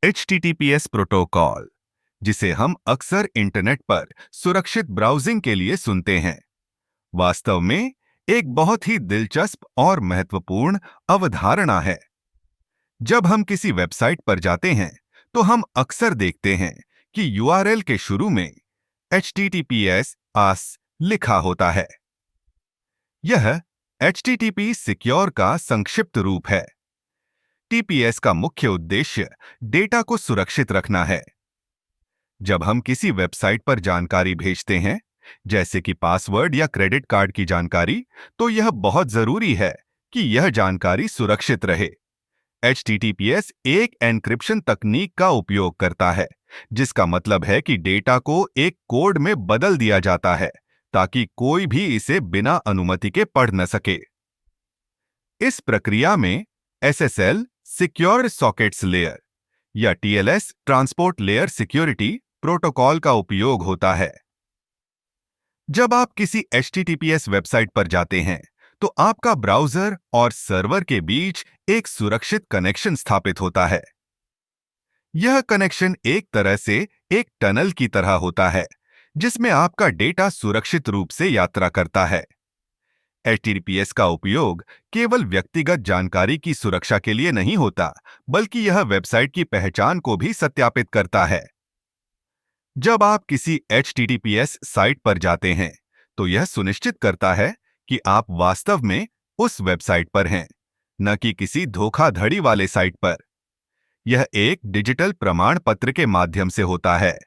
HTTPS protocol, जिसे हम अक्सर इंटरनेट पर सुरक्षित ब्राउजिंग के लिए सुनते हैं, वास्तव में एक बहुत ही दिलचस्प और महत्वपूर्ण अवधारणा है। जब हम किसी वेबसाइट पर जाते हैं, तो हम अक्सर देखते हैं कि URL के शुरू में HTTPS AS लिखा होता है। यह HTTP सिक्योर का संक्षिप्त रूप है। TPS का मुख्य उद्देश्य डेटा को सुरक्षित रखना है। जब हम किसी वेबसाइट पर जानकारी भेजते हैं, जैसे कि पासवर्ड या क्रेडिट कार्ड की जानकारी, तो यह बहुत जरूरी है कि यह जानकारी सुरक्षित रहे। HTTPS एक एन्क्रिप्शन तकनीक का उपयोग करता है, जिसका मतलब है कि डेटा को एक कोड में बदल दिया जाता है, ताकि कोई भी इसे बिना अनुमति के पढ़ न सके। इस प्रक्रिया में SSL सिक्योर्ड सॉकेट्स लेयर या TLS transport layer security protocol का उपयोग होता है। जब आप किसी HTTPS वेबसाइट पर जाते हैं, तो आपका ब्राउज़र और सर्वर के बीच एक सुरक्षित कनेक्शन स्थापित होता है। यह कनेक्शन एक तरह से एक टनल की तरह होता है, जिसमें आपका डेटा सुरक्षित रूप से यात्रा करता है। HTTPS का उपयोग केवल व्यक्तिगत जानकारी की सुरक्षा के लिए नहीं होता, बल्कि यह वेबसाइट की पहचान को भी सत्यापित करता है। जब आप किसी HTTPS साइट पर जाते हैं, तो यह सुनिश्चित करता है कि आप वास्तव में उस वेबसाइट पर हैं, न कि किसी धोखाधड़ी वाले साइट पर। यह एक डिजिटल प्रमाण पत्र के माध्यम से होता है,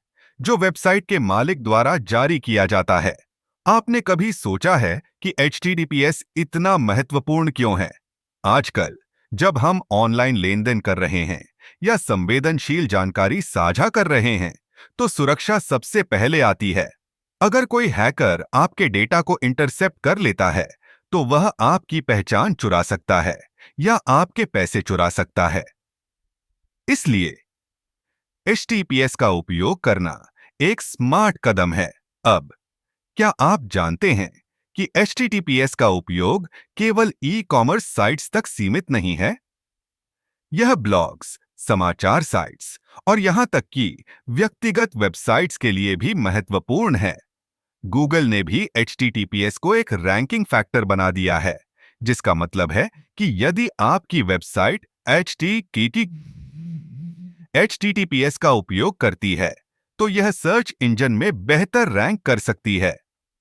जो वेबसाइट के मालिक द्वारा जारी किया जाता है। आपने कभी सोचा है कि HTTPS इतना महत्वपूर्ण क्यों है? आजकल, जब हम ऑनलाइन लेनदेन कर रहे हैं या संवेदनशील जानकारी साझा कर रहे हैं, तो सुरक्षा सबसे पहले आती है। अगर कोई हैकर आपके डेटा को इंटरसेप्ट कर लेता है, तो वह आपकी पहचान चुरा सकता है या आपके पैसे चुरा सकता है। इसलिए HTTPS का उपयोग करना एक स्मार्ट कदम है। अब, क्या आप जानते हैं कि HTTPS का उपयोग केवल ई-कॉमर्स साइट्स तक सीमित नहीं है? यह ब्लॉग्स, समाचार साइट्स और यहां तक कि व्यक्तिगत वेबसाइट्स के लिए भी महत्वपूर्ण है। गूगल ने भी HTTPS को एक रैंकिंग फैक्टर बना दिया है, जिसका मतलब है कि यदि आपकी वेबसाइट HTTPS का उपयोग करती है, तो यह सर्च इंजन में बेहतर रैंक कर सकती है।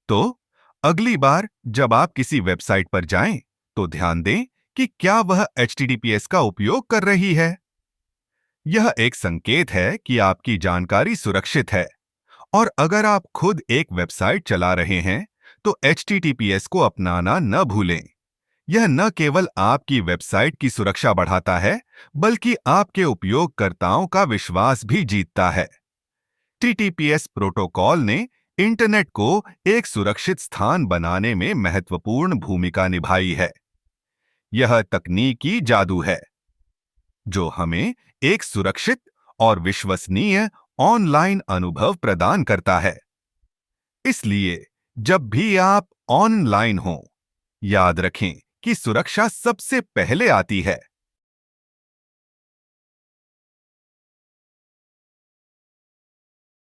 तो अगली बार जब आप किसी वेबसाइट पर जाएं, तो ध्यान दें कि क्या वह HTTPS का उपयोग कर रही है। यह एक संकेत है कि आपकी जानकारी सुरक्षित है। और अगर आप खुद एक वेबसाइट चला रहे हैं, तो HTTPS को अपनाना न भूलें। यह न केवल आपकी वेबसाइट की सुरक्षा बढ़ाता है, बल्कि आपके उपयोगकर्ताओं का विश्वास भी जीतता है। TTPS प्रोटोकॉल ने इंटरनेट को एक सुरक्षित स्थान बनाने में महत्वपूर्ण भूमिका निभाई है। यह तकनीकी जादू है, जो हमें एक सुरक्षित और विश्वसनीय ऑनलाइन अनुभव प्रदान करता है। इसलिए जब भी आप ऑनलाइन हो, याद रखें कि सुरक्षा सबसे पहले आती है।